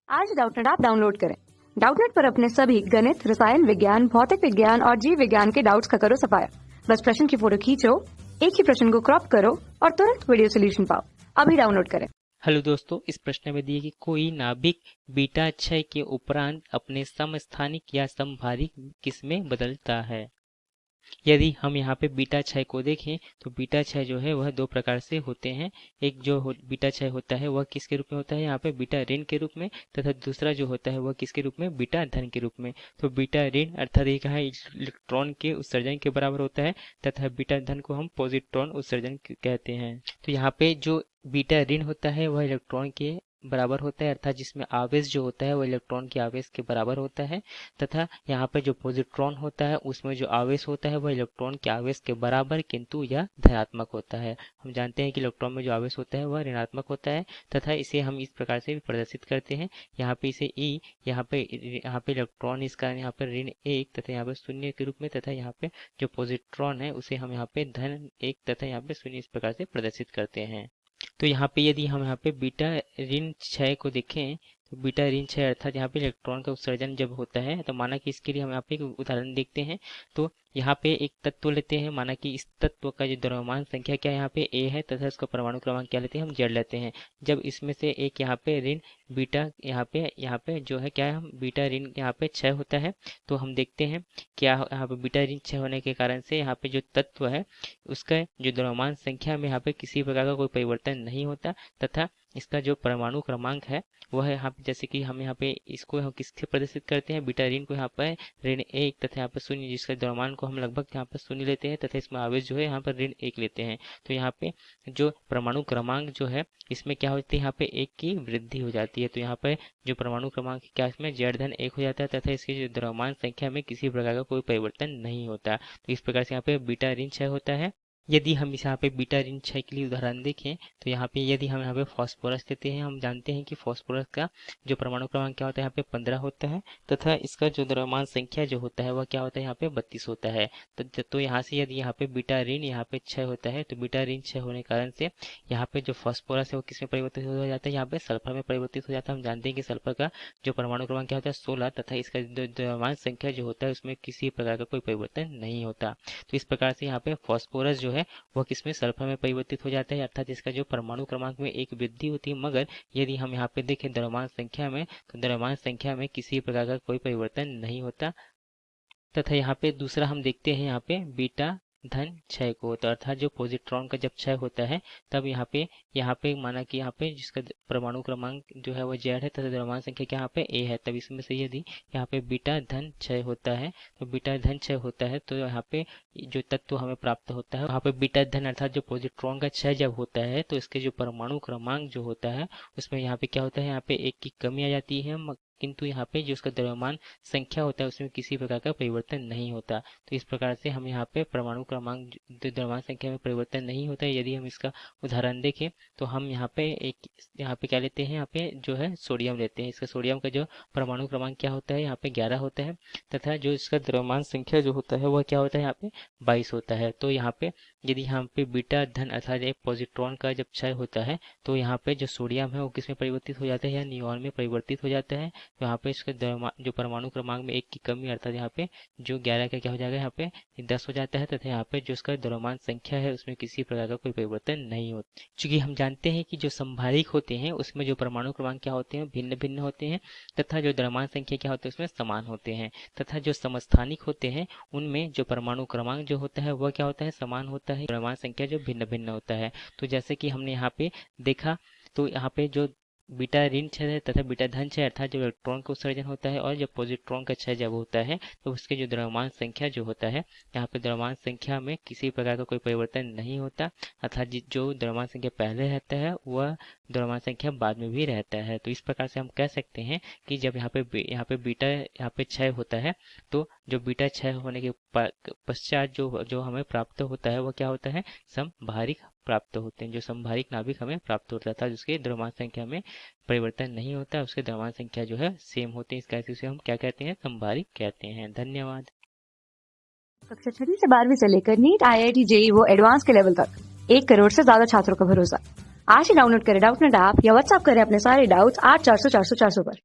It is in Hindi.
आज डाउटनेट ऐप डाउनलोड करें। डाउटनेट पर अपने सभी गणित, रसायन विज्ञान, भौतिक विज्ञान और जीव विज्ञान के डाउट्स का करो सफाया। बस प्रश्न की फोटो खींचो, एक ही प्रश्न को क्रॉप करो और तुरंत वीडियो सोल्यूशन पाओ। अभी डाउनलोड करें। हेलो दोस्तों, इस प्रश्न में दिए कि कोई नाभिक बीटा क्षय के उपरांत अपने समस्थानिक या समभारिक किसमें बदलता है। यदि हम यहाँ पे बीटा क्षय को देखें तो बीटा क्षय जो है वह दो प्रकार से होते हैं। एक जो बीटा क्षय होता है वह किसके रूप में होता है, यहाँ पे बीटा ऋण के रूप में, तथा दूसरा जो होता है वह किसके रूप में, बीटा धन के रूप में। तो बीटा ऋण अर्थात ये कहा इलेक्ट्रॉन के उत्सर्जन के बराबर होता है, तथा बीटा धन को हम पॉजिट्रॉन उत्सर्जन कहते हैं। तो यहाँ पे जो बीटा ऋण होता है वह इलेक्ट्रॉन के बराबर होता है, अर्थात जिसमें आवेश जो होता है वह इलेक्ट्रॉन के आवेश के बराबर होता है, तथा यहाँ पर जो पॉजिट्रॉन होता है उसमें जो आवेश होता है वह इलेक्ट्रॉन के आवेश के बराबर किंतु यह धनात्मक होता है। हम जानते हैं कि इलेक्ट्रॉन में जो आवेश होता है वह ऋणात्मक होता है, तथा इसे हम इस प्रकार से भी प्रदर्शित करते हैं। यहाँ पे इसे ई, यहाँ पे इलेक्ट्रॉन इसका यहाँ पर ऋण 1 तथा यहाँ पे 0 के रूप में, तथा यहाँ पे जो पॉजिट्रॉन है उसे हम यहाँ पे धन 1 तथा यहाँ पे 0 इस प्रकार से प्रदर्शित करते हैं। तो यहाँ पे यदि हम यहाँ पे बीटा ऋण क्षय को देखें तो बीटा ऋण क्षय अर्थात यहाँ पे इलेक्ट्रॉन का उत्सर्जन जब होता है, तो माना कि इसके लिए हम यहाँ पे एक उदाहरण देखते हैं। तो यहाँ पे एक तत्व लेते हैं, माना कि इस तत्व का जो द्रव्यमान संख्या क्या यहाँ पे ए है, तथा इसका परमाणु क्रमांक क्या लेते हैं, हम जेड लेते हैं। जब इसमें से एक यहाँ पे ऋण बीटा यहाँ पे जो है क्या है, हम बीटा ऋण यहाँ पे क्षय होता है, तो हम देखते हैं क्या यहाँ पे बीटा ऋण क्षय होने के कारण से यहाँ पे जो तत्व है उसका जो द्रव्यमान संख्या में यहाँ पे किसी प्रकार का कोई परिवर्तन नहीं होता, तथा इसका जो परमाणु क्रमांक है वह यहाँ पे, जैसे कि हम यहाँ पे इसको हम किससे प्रदर्शित करते हैं, बीटा ऋण को यहाँ पर ऋण 1 तथा यहाँ पर 0, जिसका द्रव्यमान को हम लगभग यहाँ पर 0 लेते हैं, तथा इसमें आवेश जो है यहाँ पर ऋण 1 लेते हैं। तो यहाँ पे जो परमाणु क्रमांक जो है इसमें क्या होती है, यहाँ पे 1 की वृद्धि हो जाती है। तो यहाँ पर जो परमाणु क्रमांक क्या इसमें जेड धन 1 हो जाता है, तथा इसकी जो द्रव्यमान संख्या में किसी प्रकार का कोई परिवर्तन नहीं होता। तो इस प्रकार से यहाँ पे बीटा ऋण क्षय होता है। यदि हम इस यहाँ पे बीटा ऋण क्षय के लिए उदाहरण देखें तो यहाँ पे यदि हम यहाँ पे फास्फोरस लेते हैं, हम जानते हैं कि फास्फोरस का जो परमाणु क्रमांक क्या होता है, यहाँ पे 15 होता है, तथा इसका जो द्रव्यमान संख्या जो होता है वह क्या होता है, यहाँ पे 32 होता है। तो यहाँ से यदि यहाँ पे बीटा ऋण यहाँ पे क्षय होता है, तो बीटा ऋण क्षय होने के कारण से यहाँ पे जो फास्फोरस है वो किसमें परिवर्तित हो जाता है, यहाँ पे सल्फर में परिवर्तित हो जाता है। हम जानते हैं कि सल्फर का जो परमाणु क्रमांक क्या होता है 16, तथा इसका द्रव्यमान संख्या जो होता है उसमें किसी प्रकार का कोई परिवर्तन नहीं होता। तो इस प्रकार से यहाँ पे फास्फोरस जो है वह किसमें, सल्फर में परिवर्तित हो जाता है, अर्थात इसका जो परमाणु क्रमांक में एक वृद्धि होती है। मगर यदि हम यहाँ पे देखें द्रव्यमान संख्या में, तो द्रव्यमान संख्या में किसी प्रकार का कोई परिवर्तन नहीं होता। तथा यहाँ पे दूसरा हम देखते हैं यहाँ पे बीटा धन क्षय को, तो अर्थात जो पॉजिट्रॉन का जब क्षय होता है तब यहाँ पे माना कि यहाँ पे जिसका परमाणु क्रमांक जो है वह जेड है, तथा द्रव्यमान संख्या क्या यहाँ पे ए है, तब इसमें से यदि यहाँ पे बीटा धन क्षय होता है, तो बीटा धन क्षय होता है तो यहाँ पे जो तत्व हमें प्राप्त होता है वहाँ पे बीटा धन अर्थात जो पॉजिट्रॉन का क्षय जब होता है तो इसके जो परमाणु क्रमांक जो होता है उसमें यहाँ पे क्या होता है, यहाँ पे 1 की कमी आ जाती है, किंतु यहाँ पे जो उसका द्रव्यमान संख्या होता है उसमें किसी प्रकार का परिवर्तन नहीं होता। तो इस प्रकार से हम यहाँ पे परमाणु क्रमांक द्रव्यमान संख्या में परिवर्तन नहीं होता है। यदि हम इसका उदाहरण देखें तो हम यहाँ पे क्या लेते हैं, यहाँ पे जो है सोडियम लेते हैं। इसका सोडियम का जो परमाणु क्रमांक क्या होता है, यहाँ पे 11 होता है, तथा जो इसका द्रव्यमान संख्या जो होता है वह क्या होता है, यहाँ पे 22 होता है। तो यहाँ पे यदि यहाँ पे बीटा धन अर्थात एक पॉजिट्रॉन का जब क्षय होता है तो यहाँ पे जो सोडियम है वो किसमें परिवर्तित हो जाता है, या नियॉन में परिवर्तित हो जाता है। यहाँ पे इसका जो परमाणु क्रमांक में 1 की कमी अर्थात यहाँ पे जो 11 का क्या हो जाएगा, यहाँ पे 10 हो जाता है, तथा यहाँ पे जो इसका द्रव्यमान संख्या है उसमें किसी प्रकार का कोई परिवर्तन नहीं होता। चूंकि हम जानते हैं कि जो संभारिक होते हैं उसमें जो परमाणु क्रमांक क्या होते हैं भिन्न भिन्न होते हैं, तथा जो द्रव्यमान संख्या क्या होते हैं उसमें समान होते हैं, तथा जो समस्थानिक होते हैं उनमें जो परमाणु क्रमांक जो होता है वह क्या होता है, समान होता है, द्रव्यमान संख्या जो भिन्न भिन्न होता है। तो जैसे कि हमने यहाँ पे देखा, तो यहाँ पे जो बीटा ऋण क्षय है तथा बीटा धन क्षय अर्थात जब इलेक्ट्रॉन का उत्सर्जन होता है और जब पॉजिट्रॉन का क्षय जब होता है तो उसके जो द्रव्यमान संख्या जो होता है, यहाँ पे द्रव्यमान संख्या में किसी प्रकार का कोई परिवर्तन नहीं होता, अर्थात जो द्रव्यमान संख्या पहले रहता है वह द्रव्यमान संख्या बाद में भी रहता है। तो इस प्रकार से हम कह सकते हैं कि जब यहाँ पे बीटा यहाँ पे क्षय होता है तो जो बीटा क्षय होने के पश्चात जो हमें प्राप्त होता है वह क्या होता है, समभारिक प्राप्त होते हैं। जो समभारिक नाभिक हमें प्राप्त होता था जिसके द्रव्यमान संख्या में परिवर्तन नहीं होता, उसके द्रव्यमान संख्या जो है सेम होते हैं। इस कैसे उसे हम क्या कहते हैं, समभारिक कहते हैं। धन्यवाद। कक्षा 6 से 12वीं से लेकर नीट, IIT, JEE वो एडवांस के लेवल तक 1 करोड़ से ज्यादा छात्रों का भरोसा। आज ही डाउनलोड करें डाउटनेट ऐप या व्हाट्सएप करें अपने सारे डाउट्स 8400 400 400 पर।